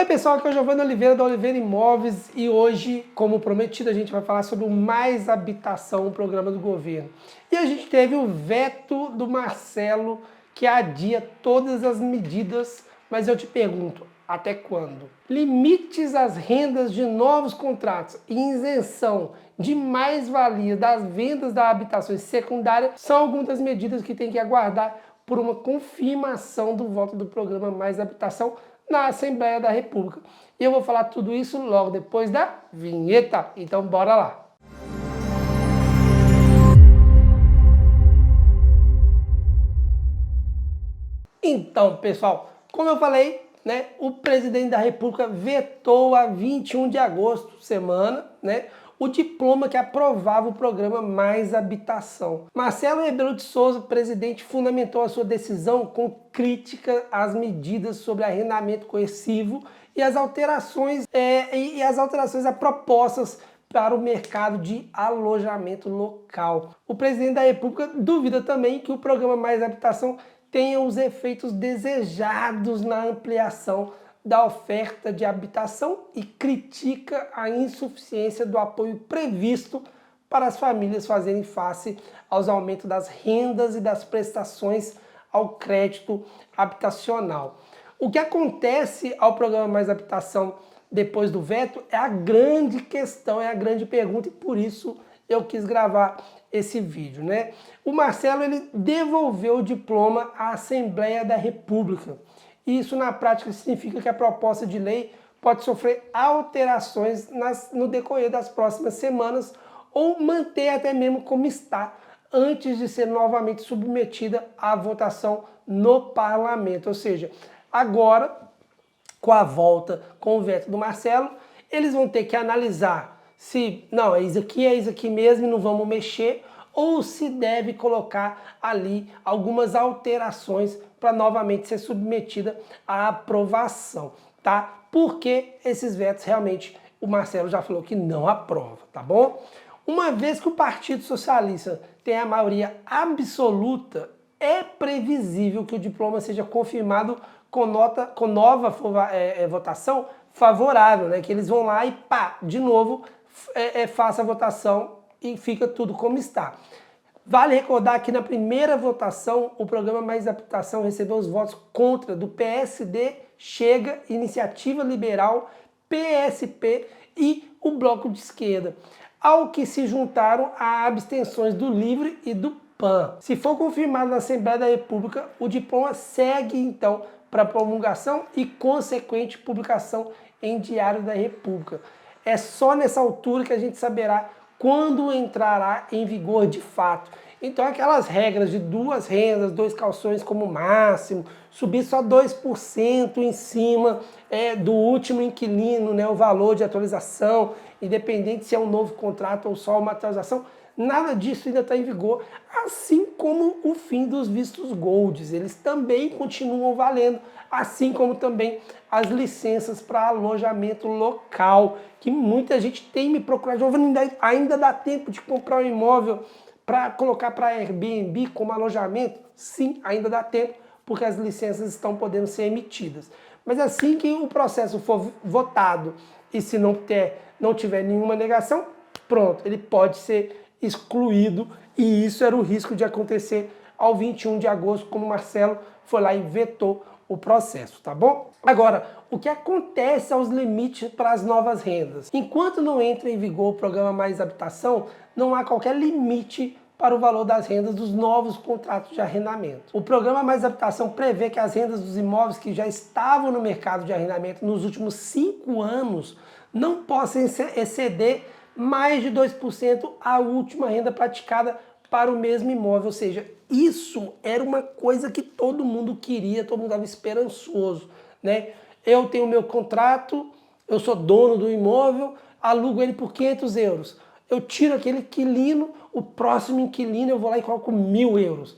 Oi pessoal, aqui é o Giovanni Oliveira da Oliveira Imóveis e hoje, como prometido, a gente vai falar sobre o Mais Habitação, um programa do governo. E a gente teve o veto do Marcelo que adia todas as medidas, mas eu te pergunto, até quando? Limites às rendas de novos contratos e isenção de mais-valia das vendas das habitações secundárias são algumas das medidas que tem que aguardar por uma confirmação do voto do programa Mais Habitação na Assembleia da República. E eu vou falar tudo isso logo depois da vinheta. Então bora lá. Então, pessoal, como eu falei, o presidente da República vetou a 21 de agosto, semana, o diploma que aprovava o programa Mais Habitação. Marcelo Rebelo de Souza, presidente, fundamentou a sua decisão com crítica às medidas sobre arrendamento coercivo e as alterações a propostas para o mercado de alojamento local. O presidente da República duvida também que o programa Mais Habitação tenha os efeitos desejados na ampliação da oferta de habitação e critica a insuficiência do apoio previsto para as famílias fazerem face aos aumentos das rendas e das prestações ao crédito habitacional. O que acontece ao programa Mais Habitação depois do veto é a grande questão, é a grande pergunta, e por isso eu quis gravar esse vídeo, O Marcelo, ele devolveu o diploma à Assembleia da República. Isso na prática significa que a proposta de lei pode sofrer alterações no decorrer das próximas semanas ou manter até mesmo como está antes de ser novamente submetida à votação no parlamento. Ou seja, agora, com a volta, com o veto do Marcelo, eles vão ter que analisar se, não, é isso aqui mesmo e não vamos mexer, ou se deve colocar ali algumas alterações para novamente ser submetida à aprovação, tá? Porque esses vetos realmente o Marcelo já falou que não aprova, tá bom? Uma vez que o Partido Socialista tem a maioria absoluta, é previsível que o diploma seja confirmado com nova votação favorável, que eles vão lá e pá, de novo, faça a votação e fica tudo como está. Vale recordar que na primeira votação, o programa Mais Habitação recebeu os votos contra do PSD, Chega, Iniciativa Liberal, PSP e o Bloco de Esquerda, ao que se juntaram a abstenções do Livre e do PAN. Se for confirmado na Assembleia da República, o diploma segue então para promulgação e consequente publicação em Diário da República. É só nessa altura que a gente saberá quando entrará em vigor de fato. Então aquelas regras de 2 rendas, 2 calções como máximo, subir só 2% em cima do último inquilino, o valor de atualização, independente se é um novo contrato ou só uma atualização, nada disso ainda está em vigor, assim como o fim dos vistos golds, eles também continuam valendo, assim como também as licenças para alojamento local, que muita gente tem me procurado. Giovanni, ainda dá tempo de comprar um imóvel para colocar para Airbnb como alojamento? Sim, ainda dá tempo, porque as licenças estão podendo ser emitidas. Mas assim que o processo for votado e se não tiver nenhuma negação, pronto, ele pode ser excluído, e isso era o risco de acontecer ao 21 de agosto, como o Marcelo foi lá e vetou o processo, tá bom? Agora, o que acontece aos limites para as novas rendas? Enquanto não entra em vigor o programa Mais Habitação, não há qualquer limite para o valor das rendas dos novos contratos de arrendamento. O programa Mais Habitação prevê que as rendas dos imóveis que já estavam no mercado de arrendamento nos últimos 5 anos não possam exceder mais de 2% a última renda praticada para o mesmo imóvel. Ou seja, isso era uma coisa que todo mundo queria, todo mundo estava esperançoso, Eu tenho meu contrato, eu sou dono do imóvel, alugo ele por 500 euros. Eu tiro aquele inquilino, o próximo inquilino eu vou lá e coloco 1.000 euros.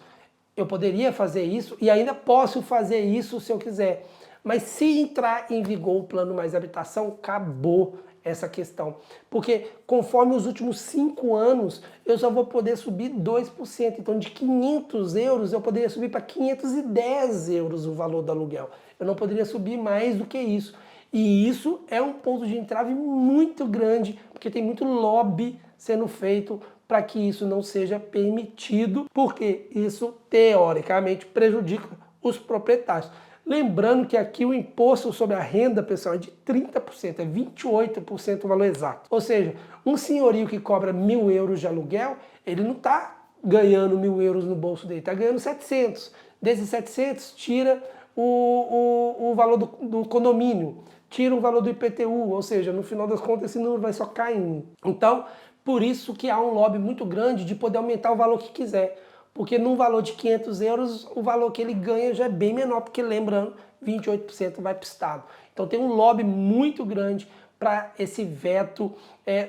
Eu poderia fazer isso e ainda posso fazer isso se eu quiser. Mas se entrar em vigor o Plano Mais Habitação, acabou essa questão. Porque conforme os últimos 5 anos, eu só vou poder subir 2%. Então de 500 euros eu poderia subir para 510 euros o valor do aluguel. Eu não poderia subir mais do que isso. E isso é um ponto de entrave muito grande, porque tem muito lobby sendo feito para que isso não seja permitido, porque isso, teoricamente, prejudica os proprietários. Lembrando que aqui o imposto sobre a renda, pessoal, é de 30%, é 28% o valor exato. Ou seja, um senhorio que cobra 1.000 euros de aluguel, ele não está ganhando 1.000 euros no bolso dele, está ganhando 700. Desses 700, tira o valor do condomínio, tira o valor do IPTU, ou seja, no final das contas esse número vai só caindo. Então, por isso que há um lobby muito grande de poder aumentar o valor que quiser. Porque num valor de 500 euros, o valor que ele ganha já é bem menor, porque lembrando, 28% vai para o Estado. Então tem um lobby muito grande para esse veto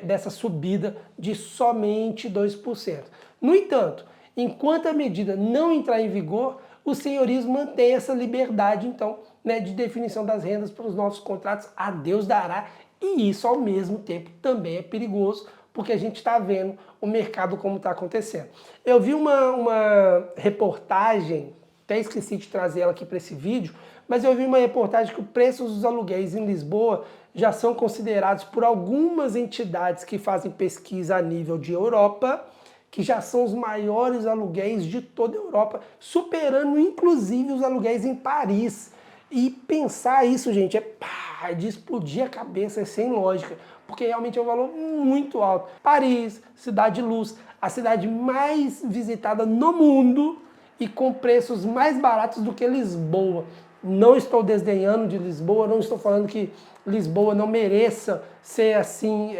dessa subida de somente 2%. No entanto, enquanto a medida não entrar em vigor, os senhorios mantêm essa liberdade, então, né, de definição das rendas para os novos contratos, a Deus dará, e isso ao mesmo tempo também é perigoso, porque a gente está vendo o mercado como está acontecendo. Eu vi uma reportagem, até esqueci de trazer ela aqui para esse vídeo, mas eu vi uma reportagem que os preços dos aluguéis em Lisboa já são considerados por algumas entidades que fazem pesquisa a nível de Europa, que já são os maiores aluguéis de toda a Europa, superando inclusive os aluguéis em Paris. E pensar isso, gente, é de explodir a cabeça, é sem lógica, porque realmente é um valor muito alto. Paris, cidade de luz, a cidade mais visitada no mundo e com preços mais baratos do que Lisboa. Não estou desdenhando de Lisboa, não estou falando que Lisboa não mereça ser assim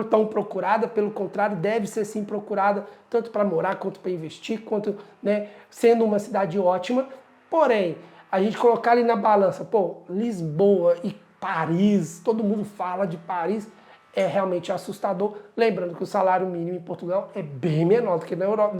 tão procurada, pelo contrário, deve ser sim procurada, tanto para morar, quanto para investir, quanto, né, sendo uma cidade ótima. Porém, a gente colocar ali na balança, pô, Lisboa e Paris, todo mundo fala de Paris, é realmente assustador. Lembrando que o salário mínimo em Portugal é bem menor do que na Europa,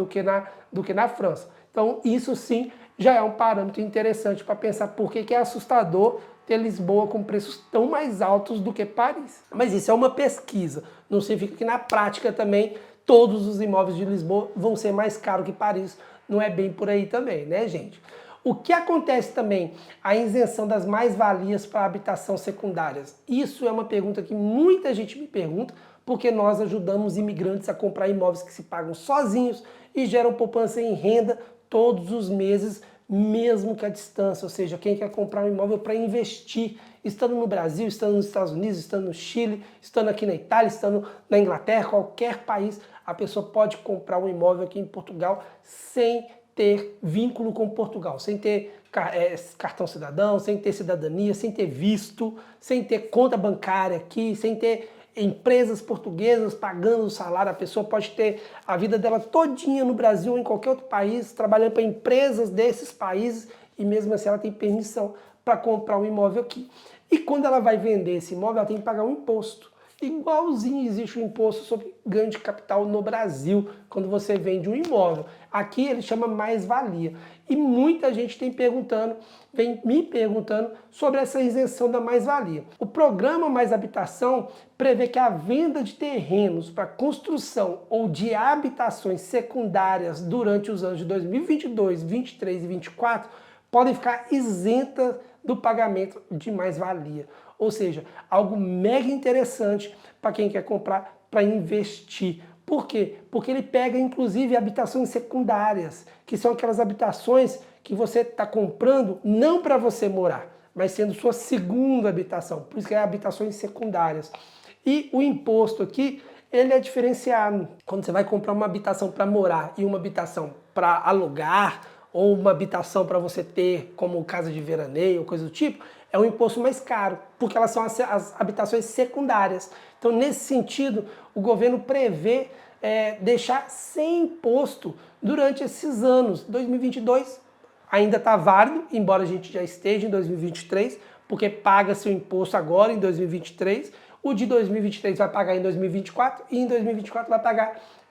do que na França. Então isso sim já é um parâmetro interessante para pensar por que é assustador ter Lisboa com preços tão mais altos do que Paris. Mas isso é uma pesquisa, não significa que na prática também todos os imóveis de Lisboa vão ser mais caros que Paris. Não é bem por aí também, né, gente? O que acontece também? A isenção das mais-valias para habitação secundárias. Isso é uma pergunta que muita gente me pergunta, porque nós ajudamos imigrantes a comprar imóveis que se pagam sozinhos e geram poupança em renda todos os meses, mesmo que à distância. Ou seja, quem quer comprar um imóvel para investir, estando no Brasil, estando nos Estados Unidos, estando no Chile, estando aqui na Itália, estando na Inglaterra, qualquer país, a pessoa pode comprar um imóvel aqui em Portugal sem ter vínculo com Portugal, sem ter cartão cidadão, sem ter cidadania, sem ter visto, sem ter conta bancária aqui, sem ter empresas portuguesas pagando o salário. A pessoa pode ter a vida dela todinha no Brasil ou em qualquer outro país, trabalhando para empresas desses países, e mesmo assim ela tem permissão para comprar um imóvel aqui. E quando ela vai vender esse imóvel, ela tem que pagar um imposto. Igualzinho existe o imposto sobre ganho de capital no Brasil, quando você vende um imóvel. Aqui ele chama mais-valia. E muita gente vem me perguntando sobre essa isenção da mais-valia. O programa Mais Habitação prevê que a venda de terrenos para construção ou de habitações secundárias durante os anos de 2022, 2023 e 2024 podem ficar isentas do pagamento de mais-valia. Ou seja, algo mega interessante para quem quer comprar, para investir. Por quê? Porque ele pega inclusive habitações secundárias, que são aquelas habitações que você está comprando não para você morar, mas sendo sua segunda habitação. Por isso que é habitações secundárias. E o imposto aqui, ele é diferenciado. Quando você vai comprar uma habitação para morar e uma habitação para alugar, ou uma habitação para você ter como casa de veraneio, coisa do tipo, é um imposto mais caro, porque elas são as habitações secundárias. Então, nesse sentido, o governo prevê deixar sem imposto durante esses anos. 2022 ainda está válido, embora a gente já esteja em 2023, porque paga-se o imposto agora em 2023, o de 2023 vai pagar em 2024 e em 2024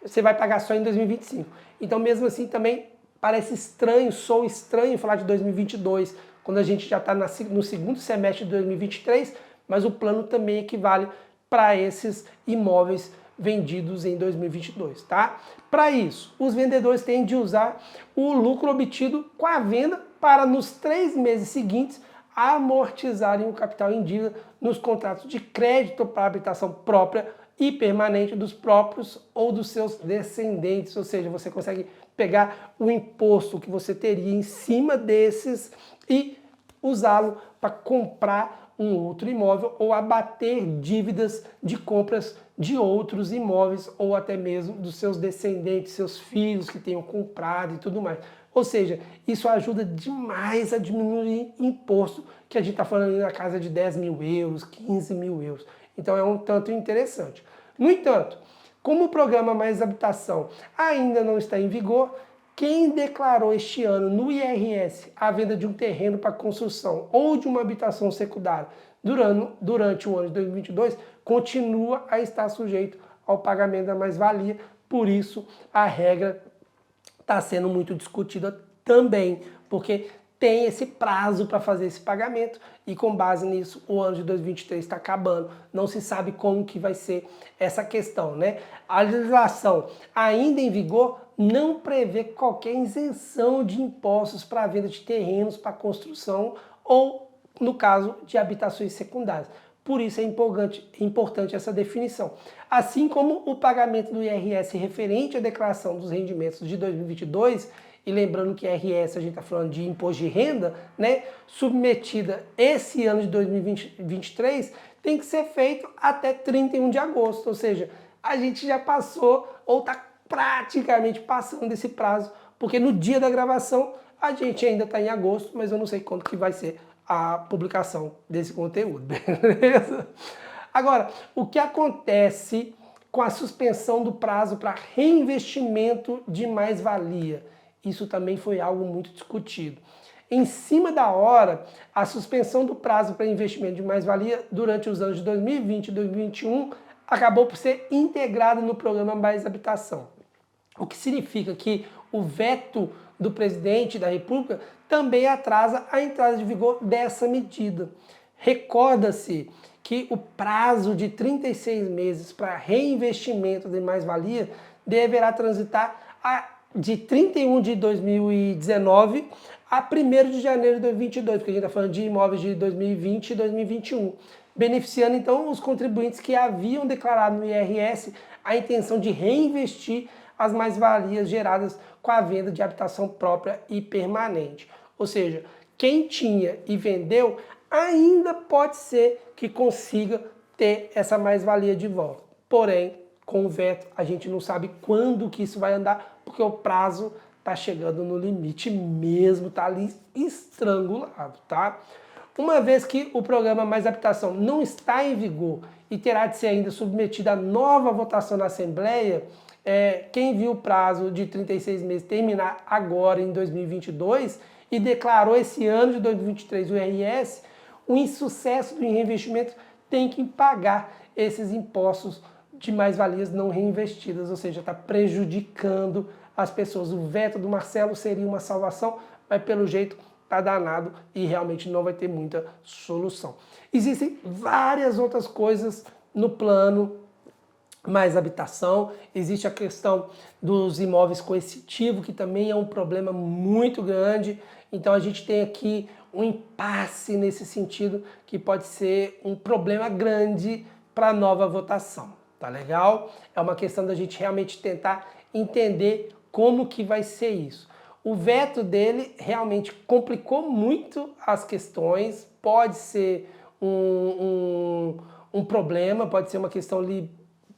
você vai pagar só em 2025. Então, mesmo assim, também parece estranho, soa estranho falar de 2022, quando a gente já está no segundo semestre de 2023, mas o plano também equivale para esses imóveis vendidos em 2022, tá? Para isso, os vendedores têm de usar o lucro obtido com a venda para nos 3 meses seguintes amortizarem o capital em dívida nos contratos de crédito para habitação própria e permanente dos próprios ou dos seus descendentes, ou seja, você consegue pegar o imposto que você teria em cima desses e usá-lo para comprar um outro imóvel ou abater dívidas de compras de outros imóveis ou até mesmo dos seus descendentes, seus filhos que tenham comprado e tudo mais. Ou seja, isso ajuda demais a diminuir imposto, que a gente está falando na casa de 10 mil euros, 15 mil euros. Então é um tanto interessante. No entanto, como o programa Mais Habitação ainda não está em vigor, quem declarou este ano no IRS a venda de um terreno para construção ou de uma habitação secundária durante o ano de 2022 continua a estar sujeito ao pagamento da mais-valia. Por isso, a regra está sendo muito discutida também, porque tem esse prazo para fazer esse pagamento e com base nisso o ano de 2023 está acabando. Não se sabe como que vai ser essa questão, né? A legislação ainda em vigor não prevê qualquer isenção de impostos para a venda de terrenos para construção ou, no caso, de habitações secundárias. Por isso é importante essa definição. Assim como o pagamento do IRS referente à declaração dos rendimentos de 2022, e lembrando que IRS a gente está falando de imposto de renda, né, submetida esse ano de 2023, tem que ser feito até 31 de agosto, ou seja, a gente já passou ou está praticamente passando desse prazo, porque no dia da gravação a gente ainda está em agosto, mas eu não sei quando que vai ser a publicação desse conteúdo, beleza? Agora, o que acontece com a suspensão do prazo para reinvestimento de mais-valia? Isso também foi algo muito discutido. Em cima da hora, a suspensão do prazo para investimento de mais-valia durante os anos de 2020 e 2021 acabou por ser integrada no programa Mais Habitação. O que significa que o veto do presidente da República também atrasa a entrada de vigor dessa medida. Recorda-se que o prazo de 36 meses para reinvestimento de mais-valia deverá transitar de 31 de 2019 a 1º de janeiro de 2022, porque a gente está falando de imóveis de 2020 e 2021, beneficiando então os contribuintes que haviam declarado no IRS a intenção de reinvestir as mais-valias geradas com a venda de habitação própria e permanente. Ou seja, quem tinha e vendeu ainda pode ser que consiga ter essa mais-valia de volta. Porém, com o veto, a gente não sabe quando que isso vai andar, porque o prazo está chegando no limite mesmo, está ali estrangulado, tá? Uma vez que o programa Mais Habitação não está em vigor e terá de ser ainda submetido a nova votação na Assembleia, quem viu o prazo de 36 meses terminar agora em 2022 e declarou esse ano de 2023 o IRS, o insucesso do reinvestimento tem que pagar esses impostos de mais-valias não reinvestidas, ou seja, está prejudicando as pessoas. O veto do Marcelo seria uma salvação, mas pelo jeito está danado e realmente não vai ter muita solução. Existem várias outras coisas no plano Mais Habitação, existe a questão dos imóveis coercitivos, que também é um problema muito grande, então a gente tem aqui um impasse nesse sentido, que pode ser um problema grande para a nova votação, tá legal? É uma questão da gente realmente tentar entender como que vai ser isso. O veto dele realmente complicou muito as questões, pode ser um problema, pode ser uma questão ali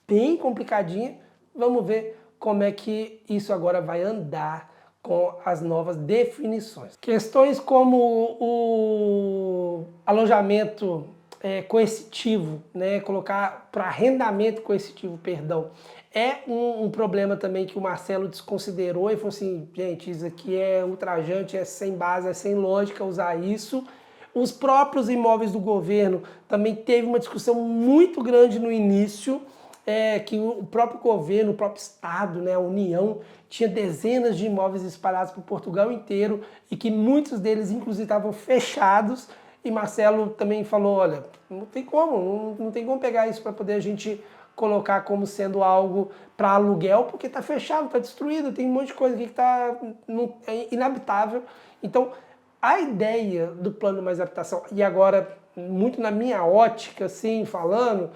bem complicadinha. Vamos ver como é que isso agora vai andar com as novas definições. Questões como o alojamento coercitivo, né, colocar para arrendamento coercitivo, perdão, é um problema também que o Marcelo desconsiderou e falou assim, gente, isso aqui é ultrajante, é sem base, é sem lógica usar isso. Os próprios imóveis do governo também teve uma discussão muito grande no início, que o próprio governo, o próprio Estado, né, a União, tinha dezenas de imóveis espalhados por Portugal inteiro e que muitos deles, inclusive, estavam fechados. E Marcelo também falou, olha, não tem como, não tem como pegar isso para poder a gente colocar como sendo algo para aluguel, porque está fechado, está destruído, tem um monte de coisa aqui que está inabitável. Então, A ideia do plano mais habitação, e agora muito na minha ótica, assim, falando,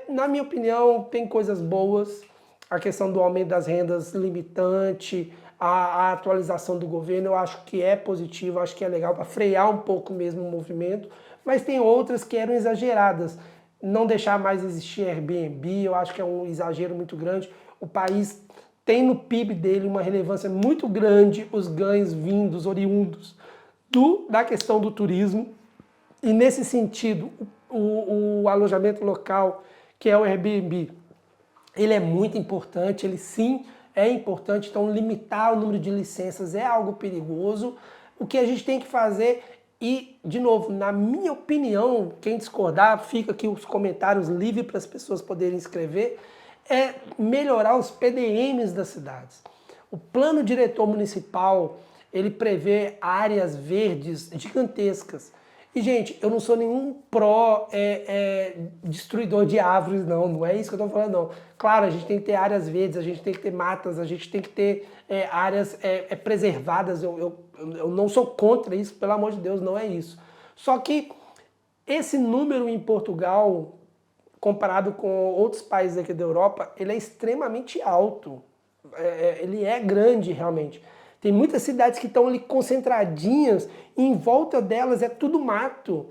na minha opinião, tem coisas boas, a questão do aumento das rendas limitante, a atualização do governo, eu acho que é positivo, acho que é legal para frear um pouco mesmo o movimento, mas tem outras que eram exageradas. Não deixar mais existir Airbnb, eu acho que é um exagero muito grande. O país tem no PIB dele uma relevância muito grande, os ganhos vindos, oriundos da questão do turismo. E nesse sentido, o alojamento local, que é o Airbnb, ele é muito importante, ele sim é importante, então limitar o número de licenças é algo perigoso. O que a gente tem que fazer, e de novo, na minha opinião, quem discordar, fica aqui os comentários livres para as pessoas poderem escrever, é melhorar os PDMs das cidades. O plano diretor municipal, ele prevê áreas verdes gigantescas. E, gente, eu não sou nenhum destruidor de árvores, não é isso que eu estou falando, não. Claro, a gente tem que ter áreas verdes, a gente tem que ter matas, a gente tem que ter áreas preservadas. Eu não sou contra isso, pelo amor de Deus, não é isso. Só que esse número em Portugal, comparado com outros países aqui da Europa, ele é extremamente alto. Ele é grande, realmente. Tem muitas cidades que estão ali concentradinhas, e em volta delas é tudo mato.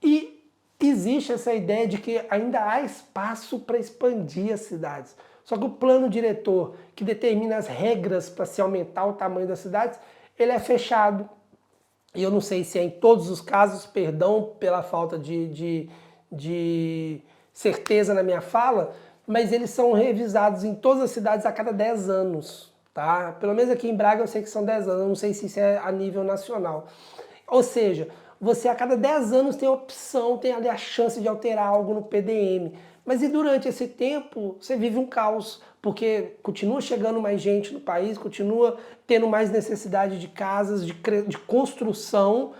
E existe essa ideia de que ainda há espaço para expandir as cidades. Só que o plano diretor, que determina as regras para se aumentar o tamanho das cidades, ele é fechado. E eu não sei se é em todos os casos, perdão pela falta de certeza na minha fala, mas eles são revisados em todas as cidades a cada 10 anos. Tá? Pelo menos aqui em Braga eu sei que são 10 anos, eu não sei se isso é a nível nacional. Ou seja, você a cada 10 anos tem a opção, tem ali a chance de alterar algo no PDM. Mas e durante esse tempo você vive um caos, porque continua chegando mais gente no país, continua tendo mais necessidade de casas, de construção,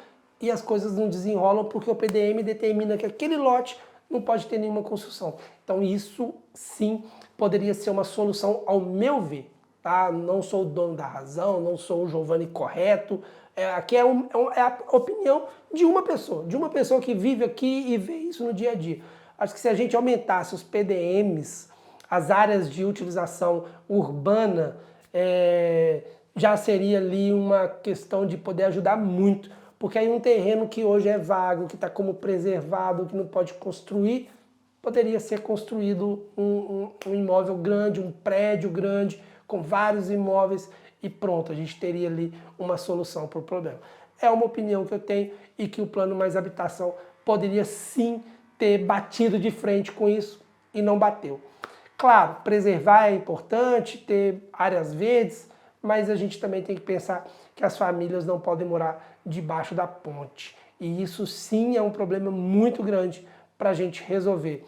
e as coisas não desenrolam porque o PDM determina que aquele lote não pode ter nenhuma construção. Então isso sim poderia ser uma solução ao meu ver. Tá? Não sou o dono da razão, não sou o Giovanni correto. Aqui é a opinião de uma pessoa que vive aqui e vê isso no dia a dia. Acho que se a gente aumentasse os PDMs, as áreas de utilização urbana, já seria ali uma questão de poder ajudar muito. Porque aí um terreno que hoje é vago, que está como preservado, que não pode construir, poderia ser construído um imóvel grande, um prédio grande, com vários imóveis e pronto, a gente teria ali uma solução para o problema. É uma opinião que eu tenho e que o plano mais habitação poderia sim ter batido de frente com isso e não bateu. Claro, preservar é importante, ter áreas verdes, mas a gente também tem que pensar que as famílias não podem morar debaixo da ponte. E isso sim é um problema muito grande para a gente resolver.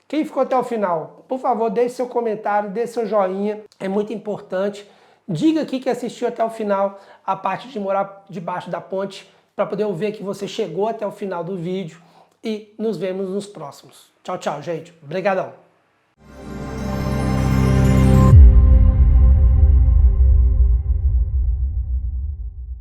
Quem ficou até o final, por favor, deixe seu comentário, deixe seu joinha, é muito importante. Diga aqui que assistiu até o final a parte de morar debaixo da ponte, para poder eu ver que você chegou até o final do vídeo, e nos vemos nos próximos. Tchau, tchau, gente. Obrigadão.